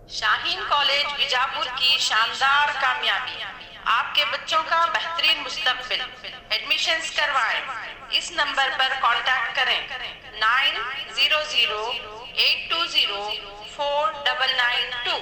Shaheen college Bijapur की शानदार कामयाबी, आपके बच्चों का बेहतरीन मुस्तकबिल। एडमिशन्स करवाएं। इस नंबर पर कांटेक्ट करें 9008204992।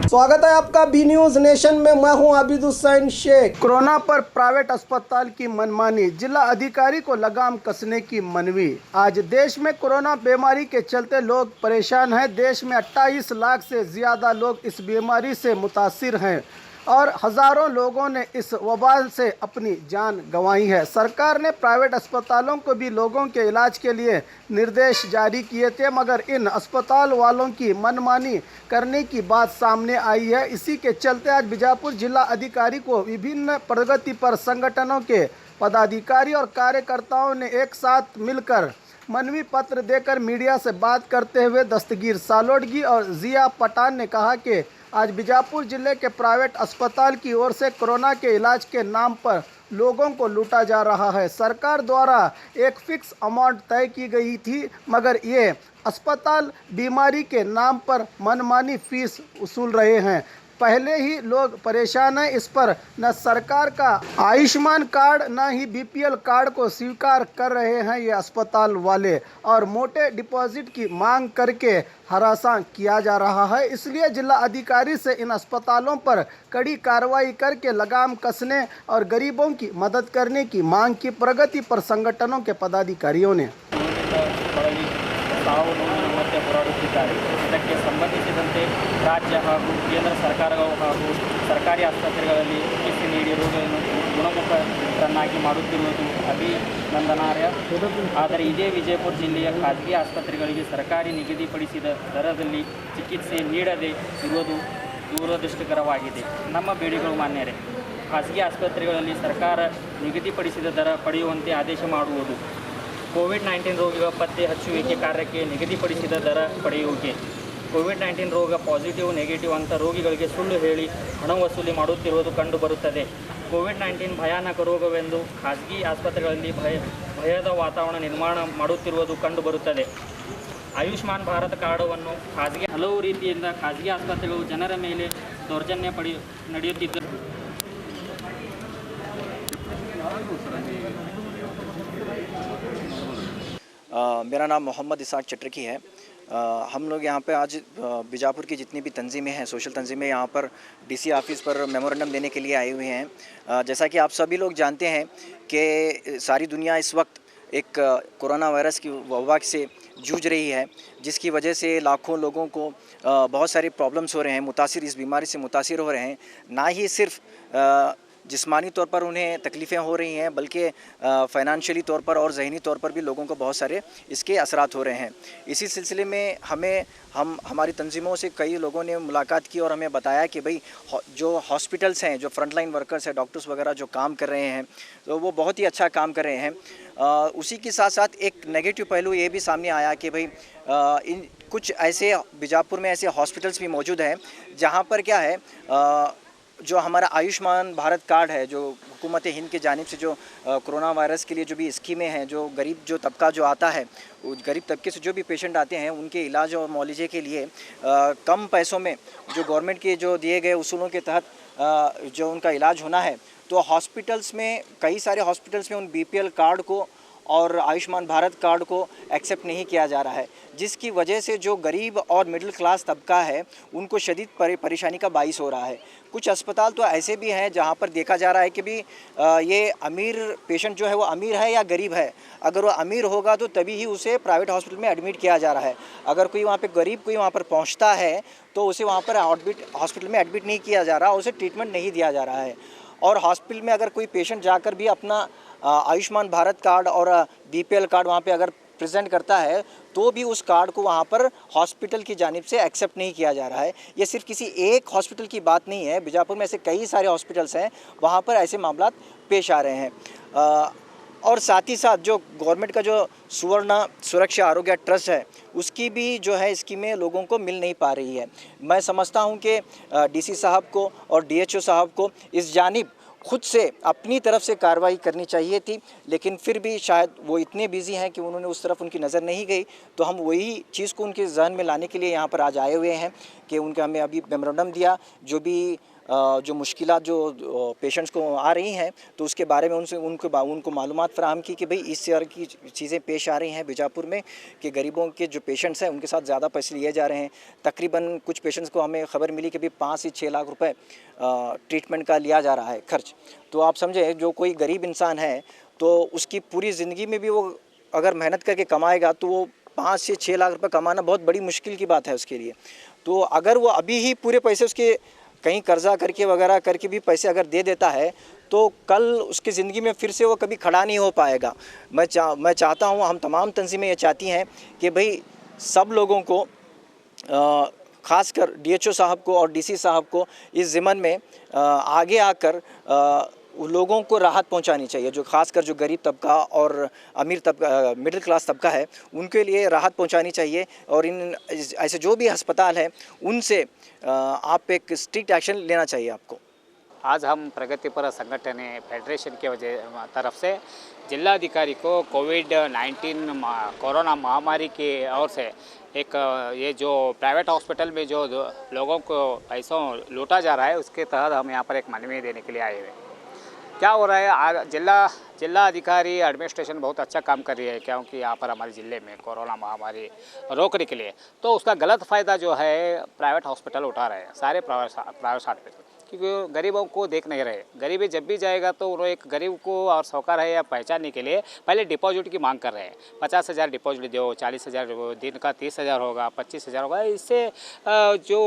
स्वागत है आपका बी न्यूज नेशन में। मैं हूं आबिद हुसैन शेख। कोरोना पर प्राइवेट अस्पताल की मनमानी, जिला अधिकारी को लगाम कसने की मनवी। आज देश में कोरोना बीमारी के चलते लोग परेशान हैं। देश में 28 लाख से ज़्यादा लोग इस बीमारी से मुतासिर हैं और हज़ारों लोगों ने इस वबा से अपनी जान गंवाई है। सरकार ने प्राइवेट अस्पतालों को भी लोगों के इलाज के लिए निर्देश जारी किए थे, मगर इन अस्पताल वालों की मनमानी करने की बात सामने आई है। इसी के चलते आज बीजापुर जिला अधिकारी को विभिन्न प्रगति पर संगठनों के पदाधिकारी और कार्यकर्ताओं ने एक साथ मिलकर मनवी पत्र देकर मीडिया से बात करते हुए दस्तगीर सालोडगी और जिया पठान ने कहा कि आज बीजापुर जिले के प्राइवेट अस्पताल की ओर से कोरोना के इलाज के नाम पर लोगों को लूटा जा रहा है। सरकार द्वारा एक फिक्स अमाउंट तय की गई थी, मगर ये अस्पताल बीमारी के नाम पर मनमानी फीस वसूल रहे हैं। पहले ही लोग परेशान हैं। इस पर न सरकार का आयुष्मान कार्ड न ही बीपीएल कार्ड को स्वीकार कर रहे हैं ये अस्पताल वाले, और मोटे डिपॉजिट की मांग करके हरासा किया जा रहा है। इसलिए जिला अधिकारी से इन अस्पतालों पर कड़ी कार्रवाई करके लगाम कसने और गरीबों की मदद करने की मांग की। प्रगति पर संगठनों के पदाधिकारियों ने ತಾವು ನೋವಿನ ಮಧ್ಯೆ ಹೋರಾಡುತ್ತಿದ್ದಾರೆ। ಇದಕ್ಕೆ ಸಂಬಂಧಿಸಿದಂತೆ ರಾಜ್ಯ ಹಾಗೂ ಕೇಂದ್ರ ಸರ್ಕಾರಗಳು ಹಾಗೂ ಸರ್ಕಾರಿ ಆಸ್ಪತ್ರೆಗಳಲ್ಲಿ ಚಿಕಿತ್ಸೆ ನೀಡಿ ರೋಗಿಗಳನ್ನು ಗುಣಮುಖರನ್ನಾಗಿ ಮಾಡುತ್ತಿರುವುದು ಅಭಿನಂದನಾರ್ಹ. ಆದರೆ ಇದೇ ವಿಜಯಪುರ ಜಿಲ್ಲೆಯ ಖಾಸಗಿ ಆಸ್ಪತ್ರೆಗಳಿಗೆ ಸರ್ಕಾರಿ ನಿಗದಿಪಡಿಸಿದ ದರದಲ್ಲಿ ಚಿಕಿತ್ಸೆ ನೀಡದೇ ಇರುವುದು ದುರದೃಷ್ಟಕರವಾಗಿದೆ. ನಮ್ಮ ಬೇಡಿಕೆಗಳು ಮಾನ್ಯರೇ, ಖಾಸಗಿ ಆಸ್ಪತ್ರೆಗಳಲ್ಲಿ ಸರ್ಕಾರ ನಿಗದಿಪಡಿಸಿದ ದರ ಪಡೆಯುವಂತೆ ಆದೇಶ ಮಾಡುವುದು, ಕೋವಿಡ್-19 ರೋಗಿಗಳ ಪತ್ತೆ ಹಚ್ಚುವಿಕೆ ಕಾರ್ಯಕ್ಕೆ ನಿಗದಿಪಡಿಸಿದ ದರ ಪಡೆಯುವಿಕೆ, ಕೋವಿಡ್-19 ರೋಗ ಪಾಸಿಟಿವ್ ನೆಗೆಟಿವ್ ಅಂತ ರೋಗಿಗಳಿಗೆ ಸುಳ್ಳು ಹೇಳಿ ಹಣ ವಸೂಲಿ ಮಾಡುತ್ತಿರುವುದು ಕಂಡುಬರುತ್ತದೆ. ಕೋವಿಡ್-19 ಭಯಾನಕ ರೋಗವೆಂದು ಖಾಸಗಿ ಆಸ್ಪತ್ರೆಗಳಲ್ಲಿ ಭಯದ ವಾತಾವರಣ ನಿರ್ಮಾಣ ಮಾಡುತ್ತಿರುವುದು ಕಂಡುಬರುತ್ತದೆ. ಆಯುಷ್ಮಾನ್ ಭಾರತ್ ಕಾರ್ಡವನ್ನು ಹಲವು ರೀತಿಯಿಂದ ಖಾಸಗಿ ಆಸ್ಪತ್ರೆಗಳು ಜನರ ಮೇಲೆ ದೌರ್ಜನ್ಯ ನಡೆಯುತ್ತಿದ್ದು मेरा नाम मोहम्मद इसाक चटरकी है। हम लोग यहाँ पे आज बीजापुर की जितनी भी तंजीमें हैं, सोशल तंजीमें, यहाँ पर डीसी ऑफिस पर मेमोरेंडम देने के लिए आए हुए हैं। जैसा कि आप सभी लोग जानते हैं कि सारी दुनिया इस वक्त एक कोरोना वायरस की वबा से जूझ रही है, जिसकी वजह से लाखों लोगों को बहुत सारी प्रॉब्लम्स हो रहे हैं, इस बीमारी से मुतासिर हो रहे हैं। ना ही सिर्फ जिस्मानी तौर पर उन्हें तकलीफ़ें हो रही हैं, बल्कि फ़ाइनेंशियली तौर पर और ज़हनी तौर पर भी लोगों को बहुत सारे इसके असरात हो रहे हैं। इसी सिलसिले में हमारी तंजीमों से कई लोगों ने मुलाकात की और हमें बताया कि भाई जो हॉस्पिटल्स हैं, जो फ्रंटलाइन वर्कर्स हैं, डॉक्टर्स वगैरह जो काम कर रहे हैं, तो वो बहुत ही अच्छा काम कर रहे हैं। उसी के साथ साथ एक नेगेटिव पहलू ये भी सामने आया कि भाई इन कुछ ऐसे बीजापुर में ऐसे हॉस्पिटल्स भी मौजूद हैं जहाँ पर क्या है, जो हमारा आयुष्मान भारत कार्ड है, जो हुकूमत हिंद की जानिब से जो कोरोना वायरस के लिए जो भी स्कीमें हैं, जो गरीब जो तबका जो आता है, गरीब तबके से जो भी पेशेंट आते हैं, उनके इलाज और मुआवजे के लिए कम पैसों में जो गवर्नमेंट के जो दिए गए उसूलों के तहत जो उनका इलाज होना है, तो हॉस्पिटल्स में कई सारे हॉस्पिटल्स में उन बीपीएल कार्ड को और आयुष्मान भारत कार्ड को एक्सेप्ट नहीं किया जा रहा है, जिसकी वजह से जो गरीब और मिडिल क्लास तबका है उनको शदीद परेशानी का बाइस हो रहा है। कुछ अस्पताल तो ऐसे भी हैं जहां पर देखा जा रहा है कि भी ये अमीर पेशेंट जो है वो अमीर है या गरीब है। अगर वो अमीर होगा तो तभी ही उसे प्राइवेट हॉस्पिटल में एडमिट किया जा रहा है। अगर कोई वहाँ पे गरीब कोई वहाँ पर पहुँचता है तो उसे वहाँ पर हॉस्पिटल में एडमिट नहीं किया जा रहा, उसे ट्रीटमेंट नहीं दिया जा रहा है। और हॉस्पिटल में अगर कोई पेशेंट जाकर भी अपना आयुष्मान भारत कार्ड और बीपीएल कार्ड वहाँ पे अगर प्रेजेंट करता है तो भी उस कार्ड को वहाँ पर हॉस्पिटल की जानिब से एक्सेप्ट नहीं किया जा रहा है। ये सिर्फ किसी एक हॉस्पिटल की बात नहीं है, बीजापुर में ऐसे कई सारे हॉस्पिटल्स हैं वहाँ पर ऐसे मामला पेश आ रहे हैं। और साथ ही साथ जो गवर्नमेंट का जो सुवर्ण सुरक्षा आरोग्य ट्रस्ट है, उसकी भी जो है स्कीमें लोगों को मिल नहीं पा रही है। मैं समझता हूँ कि डीसी साहब को और डीएचओ साहब को इस जानिब खुद से अपनी तरफ से कार्रवाई करनी चाहिए थी, लेकिन फिर भी शायद वो इतने बिजी हैं कि उन्होंने उस तरफ उनकी नज़र नहीं गई। तो हम वही चीज़ को उनके जहन में लाने के लिए यहाँ पर आज आए हुए हैं कि उनका हमें अभी मेमोरेंडम दिया, जो मुश्किलात जो पेशेंट्स को आ रही हैं तो उसके बारे में उनको मालूमात फराहम की कि भाई इस तरह की चीज़ें पेश आ रही हैं बीजापुर में कि गरीबों के जो पेशेंट्स हैं उनके साथ ज़्यादा पैसे लिए जा रहे हैं। तकरीबन कुछ पेशेंट्स को हमें ख़बर मिली कि भाई 5 से 6 लाख रुपए ट्रीटमेंट का लिया जा रहा है खर्च। तो आप समझे जो कोई गरीब इंसान है तो उसकी पूरी ज़िंदगी में भी वो अगर मेहनत करके कमाएगा तो वो 5 से 6 लाख रुपए कमाना बहुत बड़ी मुश्किल की बात है उसके लिए। तो अगर वो अभी ही पूरे पैसे उसके कहीं कर्जा करके वगैरह करके भी पैसे अगर दे देता है तो कल उसकी ज़िंदगी में फिर से वो कभी खड़ा नहीं हो पाएगा। मैं चाहता हूँ, हम तमाम तंजीमें ये चाहती हैं कि भाई सब लोगों को ख़ासकर DHO साहब को और DC साहब को इस ज़िम्मन में आगे आकर लोगों को राहत पहुंचानी चाहिए। जो खासकर जो गरीब तबका और अमीर तबका, मिडिल क्लास तबका है, उनके लिए राहत पहुंचानी चाहिए। और इन ऐसे जो भी अस्पताल हैं उनसे आप एक स्ट्रिक्ट एक्शन लेना चाहिए आपको। आज हम प्रगतिपर संगठन फेडरेशन के तरफ से जिलाधिकारी को कोविड-19 कोरोना महामारी की ओर से एक ये जो प्राइवेट हॉस्पिटल में जो लोगों को पैसों लूटा जा रहा है उसके तहत हम यहाँ पर एक मनवी देने के लिए आए हुए हैं। क्या हो रहा है, आज जिला अधिकारी एडमिनिस्ट्रेशन बहुत अच्छा काम कर रही है क्योंकि यहाँ पर हमारे ज़िले में कोरोना महामारी रोकने के लिए, तो उसका गलत फ़ायदा जो है प्राइवेट हॉस्पिटल उठा रहे हैं, सारे प्राइवेट हॉस्पिटल, क्योंकि गरीबों को देख नहीं रहे। गरीबी जब भी जाएगा तो उन्होंने एक गरीब को और साहूकार है या पहचानने के लिए पहले डिपॉजिट की मांग कर रहे हैं। 50,000 डिपॉजिट दो, 40,000 दिन का 30,000 होगा, 25,000 होगा। इससे जो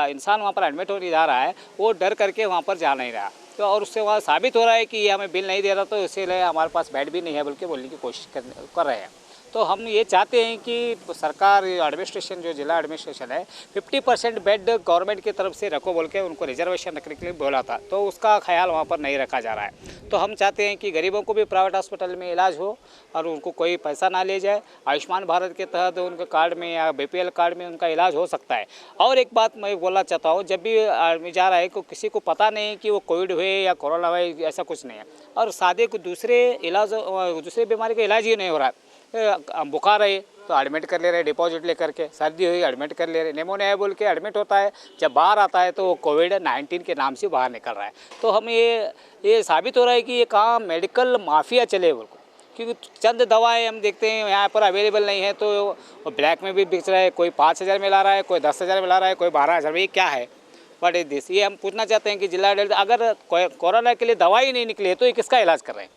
इंसान वहाँ पर एडमिट होने जा रहा है वो डर करके वहाँ पर जा नहीं रहा। तो और उससे वहाँ साबित हो रहा है कि ये हमें बिल नहीं दे रहा, तो इसीलिए हमारे पास बेड भी नहीं है बल्कि बोलने की कोशिश कर रहे हैं। तो हम ये चाहते हैं कि सरकार एडमिनिस्ट्रेशन जो जिला एडमिनिस्ट्रेशन है 50% बेड गवर्नमेंट की तरफ से रखो बोल के उनको रिजर्वेशन रखने के लिए बोला था, तो उसका ख्याल वहाँ पर नहीं रखा जा रहा है। तो हम चाहते हैं कि गरीबों को भी प्राइवेट हॉस्पिटल में इलाज हो और उनको कोई पैसा ना ले जाए। आयुष्मान भारत के तहत उनके कार्ड में या BPL कार्ड में उनका इलाज हो सकता है। और एक बात मैं बोलना चाहता हूँ, जब भी आदमी जा रहा है को किसी को पता नहीं कि वो कोविड हुए या कोरोना हुए, ऐसा कुछ नहीं है। और सादे को दूसरे बीमारी का इलाज ही नहीं हो रहा है। बुखार है तो एडमिट कर ले रहे डिपॉजिट लेकर के, सर्दी हुई एडमिट कर ले रहे, निमोनिया है बोल के एडमिट होता है, जब बाहर आता है तो कोविड-19 के नाम से बाहर निकल रहा है। तो हम ये साबित हो रहा है कि ये कहाँ मेडिकल माफिया चले बोल को, क्योंकि चंद दवाएं हम देखते हैं यहाँ पर अवेलेबल नहीं है तो ब्लैक में भी बिक रहा है। कोई 5,000 में ला रहा है, कोई 10,000 में ला रहा है, कोई 12,000 में। ये क्या है, व्हाट इज दिस? ये हम पूछना चाहते हैं कि जिला अगर कोरोना के लिए दवाई नहीं निकली है तो ये किसका इलाज कर रहे हैं?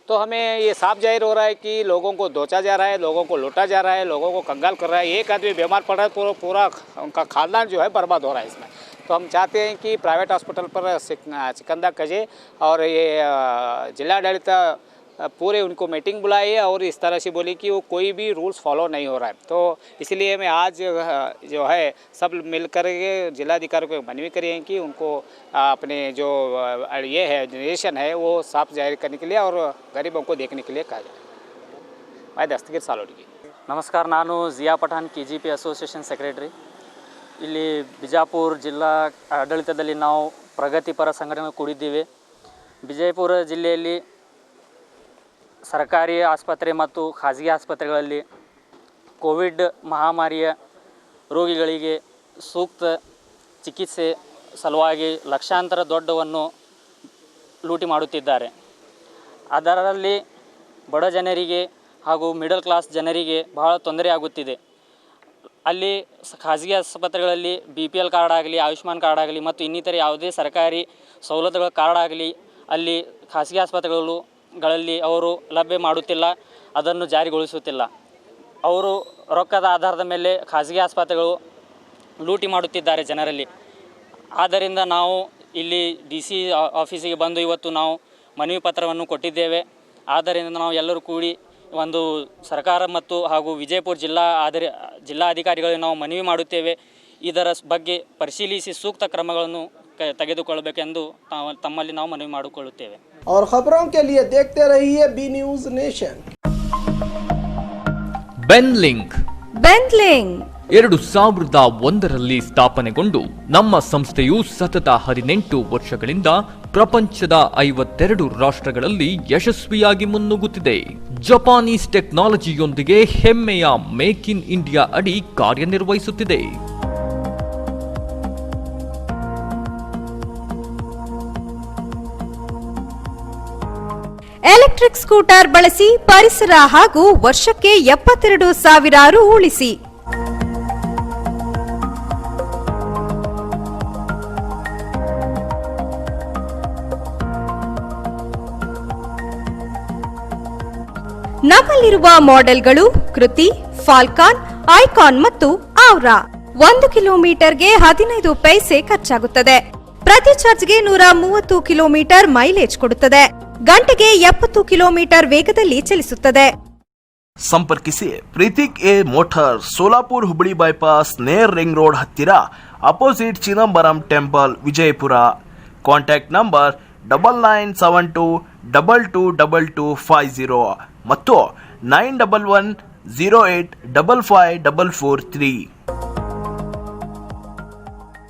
तो हमें ये साफ जाहिर हो रहा है कि लोगों को दोचा जा रहा है, लोगों को लूटा जा रहा है, लोगों को कंगाल कर रहा है। एक आदमी बीमार पड़ रहा है तो पूरा उनका खानदान जो है बर्बाद हो रहा है इसमें। तो हम चाहते हैं कि प्राइवेट हॉस्पिटल पर शिकंजा कजे और ये जिलाडಳಿತ पूरे उनको मीटिंग बुलाई है और इस तरह से बोली कि वो कोई भी रूल्स फॉलो नहीं हो रहा है। तो इसलिए मैं आज जो है सब मिल कर के जिलाधिकारी को मनवी करी है कि उनको अपने जो ये है निर्देशन है वो साफ जाहिर करने के लिए और गरीबों को देखने के लिए कहा जाए। मैं दस्तगीर सालोड़ी। ನಮಸ್ಕಾರ, ನಾನು ಜಿಯಾ ಪಠಾಣ್ KGP ಅಸೋಸಿಯೇಷನ್ ಸೆಕ್ರೆಟರಿ. ಇಲ್ಲಿ ಬಿಜಾಪುರ ಜಿಲ್ಲಾ ಆಡಳಿತದಲ್ಲಿ ನಾವು ಪ್ರಗತಿಪರ ಸಂಘಟನೆ ಕೂಡಿದ್ದೀವಿ. ವಿಜಯಪುರ ಜಿಲ್ಲೆಯಲ್ಲಿ ಸರ್ಕಾರಿ ಆಸ್ಪತ್ರೆ ಮತ್ತು ಖಾಸಗಿ ಆಸ್ಪತ್ರೆಗಳಲ್ಲಿ ಕೋವಿಡ್ ಮಹಾಮಾರಿಯ ರೋಗಿಗಳಿಗೆ ಸೂಕ್ತ ಚಿಕಿತ್ಸೆ ಸಲುವಾಗಿ ಲಕ್ಷಾಂತರ ದೊಡ್ಡವನ್ನು ಲೂಟಿ ಮಾಡುತ್ತಿದ್ದಾರೆ. ಅದರಲ್ಲಿ ಬಡ ಜನರಿಗೆ ಹಾಗೂ ಮಿಡಲ್ ಕ್ಲಾಸ್ ಜನರಿಗೆ ಬಹಳ ತೊಂದರೆ ಆಗುತ್ತಿದೆ. ಅಲ್ಲಿ ಖಾಸಗಿ ಆಸ್ಪತ್ರೆಗಳಲ್ಲಿ BPL ಕಾರ್ಡ್ ಆಗಲಿ, ಆಯುಷ್ಮಾನ್ ಕಾರ್ಡ್ ಆಗಲಿ ಮತ್ತು ಇನ್ನಿತರ ಯಾವುದೇ ಸರ್ಕಾರಿ ಸವಲತ್ತುಗಳ ಕಾರ್ಡ್ ಆಗಲಿ ಅಲ್ಲಿ ಖಾಸಗಿ ಆಸ್ಪತ್ರೆಗಳಲ್ಲಿ ಅವರು ಲಭ್ಯ ಮಾಡುತ್ತಿಲ್ಲ, ಅದನ್ನು ಜಾರಿಗೊಳಿಸುತ್ತಿಲ್ಲ. ಅವರು ರೊಕ್ಕದ ಆಧಾರದ ಮೇಲೆ ಖಾಸಗಿ ಆಸ್ಪತ್ರೆಗಳು ಲೂಟಿ ಮಾಡುತ್ತಿದ್ದಾರೆ ಜನರಲ್ಲಿ. ಆದ್ದರಿಂದ ನಾವು ಇಲ್ಲಿ DC ಆಫೀಸಿಗೆ ಬಂದು ಇವತ್ತು ನಾವು ಮನವಿ ಪತ್ರವನ್ನು ಕೊಟ್ಟಿದ್ದೇವೆ. ಆದ್ದರಿಂದ ನಾವು ಎಲ್ಲರೂ ಕೂಡಿ ಒಂದು ಸರ್ಕಾರ ಮತ್ತು ಹಾಗೂ ವಿಜಯಪುರ ಜಿಲ್ಲಾಧಿಕಾರಿಗಳಿಗೆ ನಾವು ಮನವಿ ಮಾಡುತ್ತೇವೆ. ಇದರ ಬಗ್ಗೆ ಪರಿಶೀಲಿಸಿ ಸೂಕ್ತ ಕ್ರಮಗಳನ್ನು ತೆಗೆದುಕೊಳ್ಳಬೇಕೆಂದು ತಮ್ಮಲ್ಲಿ ನಾವು ಮನವಿ ಮಾಡಿಕೊಳ್ಳುತ್ತೇವೆ. और खबरों के लिए देखते रहिए B News Nation. बेनलिंक 2001ರಲ್ಲಿ ಸ್ಥಾಪನೆಗೊಂಡು ನಮ್ಮ ಸಂಸ್ಥೆಯು ಸತತ 18 ವರ್ಷಗಳಿಂದ ಪ್ರಪಂಚದ 52 ರಾಷ್ಟ್ರಗಳಲ್ಲಿ ಯಶಸ್ವಿಯಾಗಿ ಮುನ್ನುಗ್ಗುತ್ತಿದೆ. ಜಪಾನೀಸ್ ಟೆಕ್ನಾಲಜಿಯೊಂದಿಗೆ ಹೆಮ್ಮೆಯ ಮೇಕ್ ಇನ್ ಇಂಡಿಯಾ ಅಡಿ ಕಾರ್ಯನಿರ್ವಹಿಸುತ್ತಿದೆ. ಎಲೆಕ್ಟ್ರಿಕ್ ಸ್ಕೂಟರ್ ಬಳಸಿ ಪರಿಸರ ಹಾಗೂ ವರ್ಷಕ್ಕೆ 72,000 ರು ಉಳಿಸಿ. ನಮ್ಮಲ್ಲಿರುವ ಮಾಡೆಲ್ಗಳು ಕೃತಿ, ಫಾಲ್ಕಾನ್, ಐಕಾನ್ ಮತ್ತು ಔರಾ. 1 ಕಿಲೋಮೀಟರ್ಗೆ 15 ಪೈಸೆ ಖರ್ಚಾಗುತ್ತದೆ. ಪ್ರತಿ ಚಾರ್ಜ್ಗೆ 130 ಕಿಲೋಮೀಟರ್ ಮೈಲೇಜ್ ಕೊಡುತ್ತದೆ. ಗಂಟೆಗೆ 70 ಕಿಲೋಮೀಟರ್ ವೇಗದಲ್ಲಿ ಚಲಿಸುತ್ತದೆ. ಸಂಪರ್ಕಿಸಿ Preetik A motor, Solapur Hubballi bypass, near ring road ಹತ್ತಿರ, opposite Chidambaram temple, Vijayapura. Contact number 9972222250 ಮತ್ತು 9110855443.